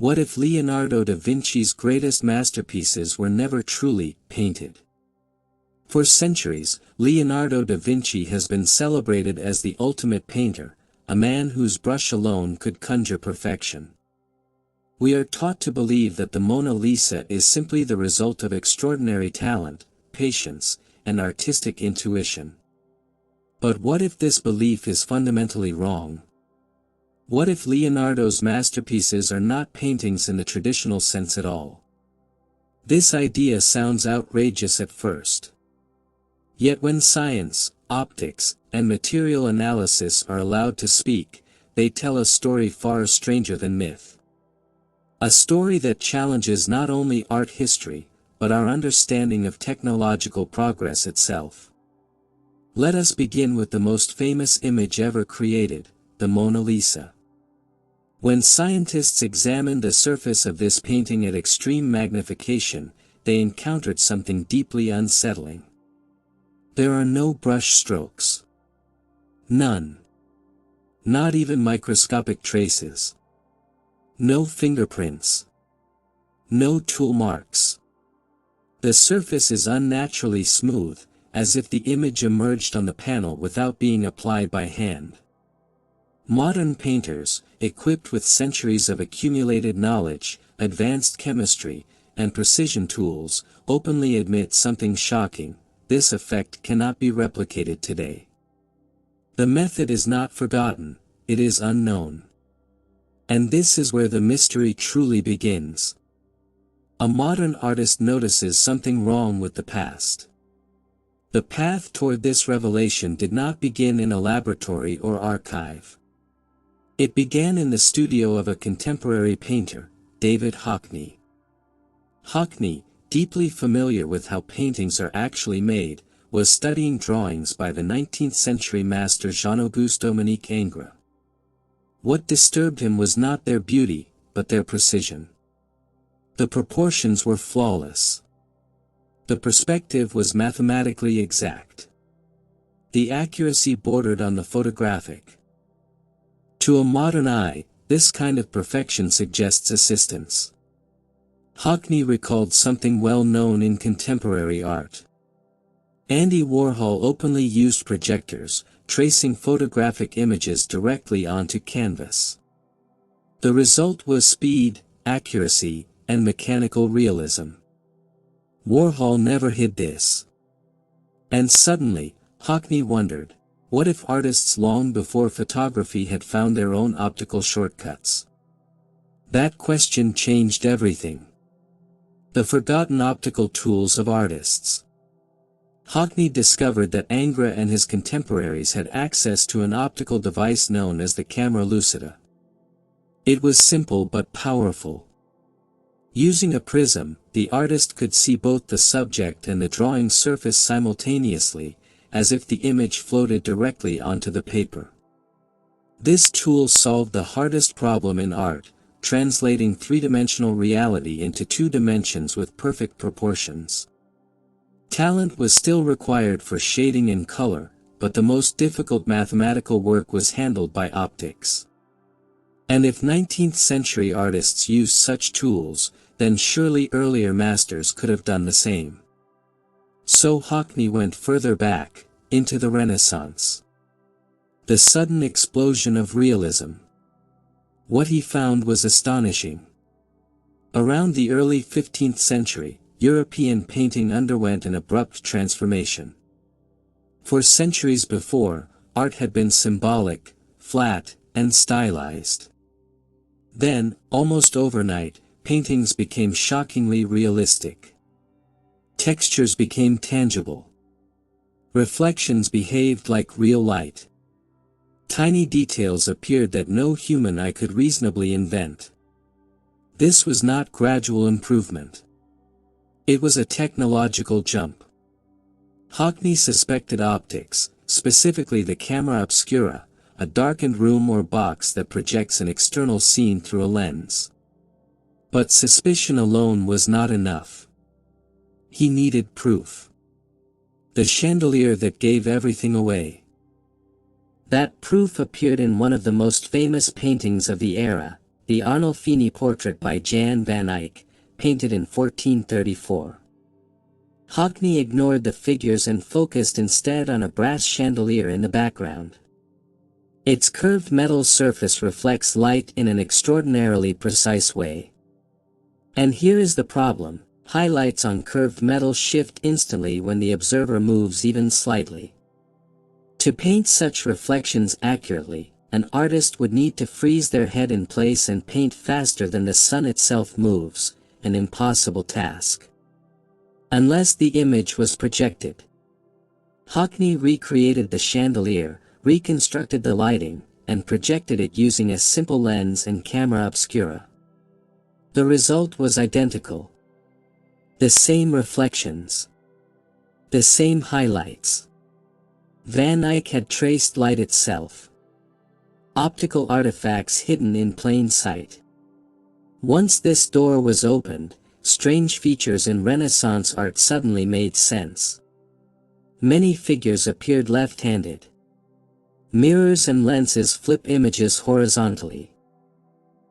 What if Leonardo da Vinci's greatest masterpieces were never truly painted? For centuries, Leonardo da Vinci has been celebrated as the ultimate painter, a man whose brush alone could conjure perfection. We are taught to believe that the Mona Lisa is simply the result of extraordinary talent, patience, and artistic intuition. But what if this belief is fundamentally wrong? What if Leonardo's masterpieces are not paintings in the traditional sense at all? This idea sounds outrageous at first. Yet when science, optics, and material analysis are allowed to speak, they tell a story far stranger than myth. A story that challenges not only art history, but our understanding of technological progress itself. Let us begin with the most famous image ever created, the Mona Lisa. When scientists examined the surface of this painting at extreme magnification, they encountered something deeply unsettling. There are no brush strokes. None. Not even microscopic traces. No fingerprints. No tool marks. The surface is unnaturally smooth, as if the image emerged on the panel without being applied by hand. Modern painters, equipped with centuries of accumulated knowledge, advanced chemistry, and precision tools, openly admit something shocking: this effect cannot be replicated today. The method is not forgotten, it is unknown. And this is where the mystery truly begins. A modern artist notices something wrong with the past. The path toward this revelation did not begin in a laboratory or archive. It began in the studio of a contemporary painter, David Hockney. Hockney, deeply familiar with how paintings are actually made, was studying drawings by the 19th century master Jean-Auguste-Dominique Ingres. What disturbed him was not their beauty, but their precision. The proportions were flawless. The perspective was mathematically exact. The accuracy bordered on the photographic. To a modern eye, this kind of perfection suggests assistance. Hockney recalled something well known in contemporary art. Andy Warhol openly used projectors, tracing photographic images directly onto canvas. The result was speed, accuracy, and mechanical realism. Warhol never hid this. And suddenly, Hockney wondered, what if artists long before photography had found their own optical shortcuts? That question changed everything. The forgotten optical tools of artists. Hockney discovered that Ingres and his contemporaries had access to an optical device known as the camera lucida. It was simple but powerful. Using a prism, the artist could see both the subject and the drawing surface simultaneously, as if the image floated directly onto the paper. This tool solved the hardest problem in art, translating three-dimensional reality into two dimensions with perfect proportions. Talent was still required for shading and color, but the most difficult mathematical work was handled by optics. And if 19th century artists used such tools, then surely earlier masters could have done the same. So Hockney went further back, into the Renaissance. The sudden explosion of realism. What he found was astonishing. Around the early 15th century, European painting underwent an abrupt transformation. For centuries before, art had been symbolic, flat, and stylized. Then, almost overnight, paintings became shockingly realistic. Textures became tangible. Reflections behaved like real light. Tiny details appeared that no human eye could reasonably invent. This was not gradual improvement. It was a technological jump. Hockney suspected optics, specifically the camera obscura, a darkened room or box that projects an external scene through a lens. But suspicion alone was not enough. He needed proof. The chandelier that gave everything away. That proof appeared in one of the most famous paintings of the era, the Arnolfini portrait by Jan van Eyck, painted in 1434. Hockney ignored the figures and focused instead on a brass chandelier in the background. Its curved metal surface reflects light in an extraordinarily precise way. And here is the problem: highlights on curved metal shift instantly when the observer moves even slightly. To paint such reflections accurately, an artist would need to freeze their head in place and paint faster than the sun itself moves, an impossible task. Unless the image was projected. Hockney recreated the chandelier, reconstructed the lighting, and projected it using a simple lens and camera obscura. The result was identical. The same reflections. The same highlights. Van Eyck had traced light itself. Optical artifacts hidden in plain sight. Once this door was opened, strange features in Renaissance art suddenly made sense. Many figures appeared left-handed. Mirrors and lenses flip images horizontally.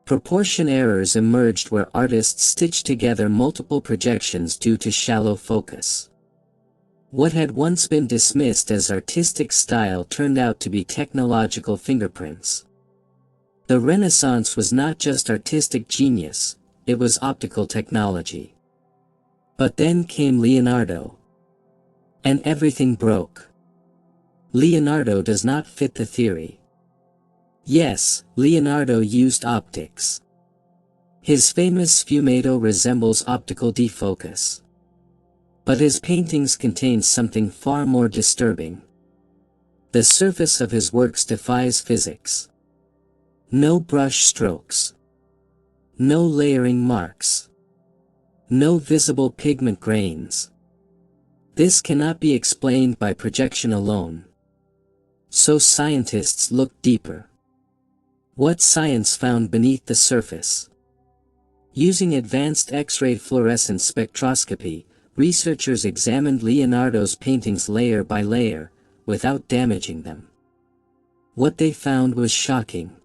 Proportion errors emerged where artists stitched together multiple projections due to shallow focus. What had once been dismissed as artistic style turned out to be technological fingerprints. The Renaissance was not just artistic genius, it was optical technology. But then came Leonardo. And everything broke. Leonardo does not fit the theory. Yes, Leonardo used optics. His famous sfumato resembles optical defocus. But his paintings contain something far more disturbing. The surface of his works defies physics. No brush strokes. No layering marks. No visible pigment grains. This cannot be explained by projection alone. So scientists looked deeper. What science found beneath the surface? Using advanced X-ray fluorescence spectroscopy, researchers examined Leonardo's paintings layer by layer, without damaging them. What they found was shocking.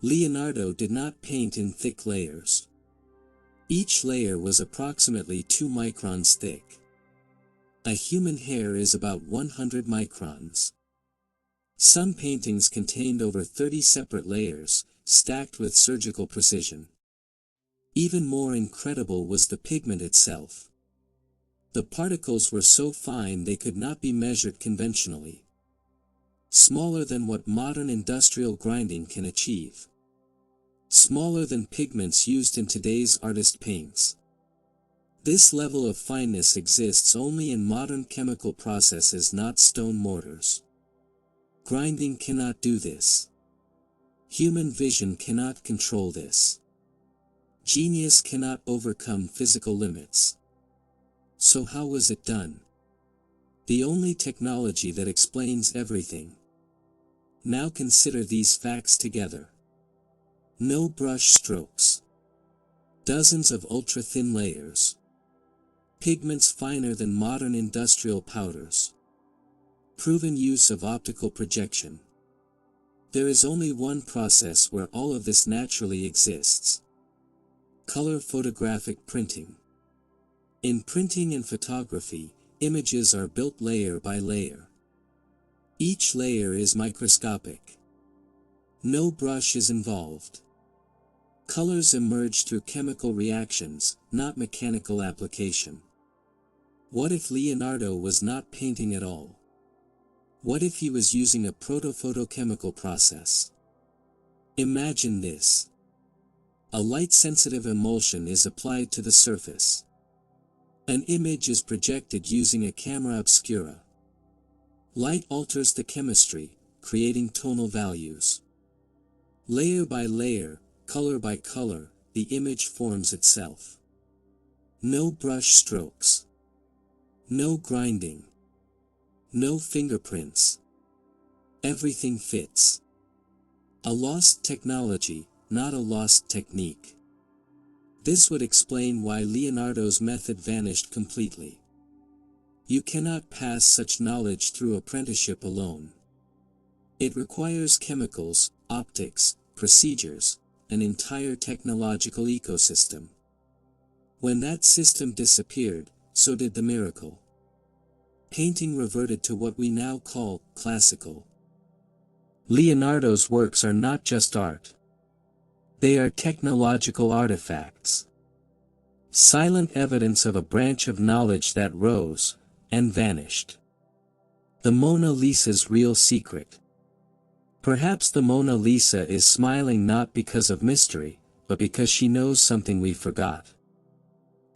Leonardo did not paint in thick layers. Each layer was approximately 2 microns thick. A human hair is about 100 microns. Some paintings contained over 30 separate layers, stacked with surgical precision. Even more incredible was the pigment itself. The particles were so fine they could not be measured conventionally. Smaller than what modern industrial grinding can achieve. Smaller than pigments used in today's artist paints. This level of fineness exists only in modern chemical processes, not stone mortars. Grinding cannot do this. Human vision cannot control this. Genius cannot overcome physical limits. So how was it done? The only technology that explains everything. Now consider these facts together. No brush strokes. Dozens of ultra-thin layers. Pigments finer than modern industrial powders. Proven use of optical projection. There is only one process where all of this naturally exists. Color photographic printing. In printing and photography, images are built layer by layer. Each layer is microscopic. No brush is involved. Colors emerge through chemical reactions, not mechanical application. What if Leonardo was not painting at all? What if he was using a protophotochemical process? Imagine this. A light-sensitive emulsion is applied to the surface. An image is projected using a camera obscura. Light alters the chemistry, creating tonal values. Layer by layer, color by color, the image forms itself. No brush strokes. No grinding. No fingerprints. Everything fits. A lost technology, not a lost technique. This would explain why Leonardo's method vanished completely. You cannot pass such knowledge through apprenticeship alone. It requires chemicals, optics, procedures, an entire technological ecosystem. When that system disappeared, so did the miracle. Painting reverted to what we now call classical. Leonardo's works are not just art. They are technological artifacts. Silent evidence of a branch of knowledge that rose, and vanished. The Mona Lisa's real secret. Perhaps the Mona Lisa is smiling not because of mystery, but because she knows something we forgot.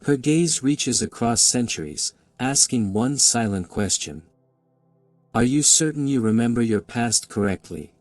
Her gaze reaches across centuries, asking one silent question. Are you certain you remember your past correctly?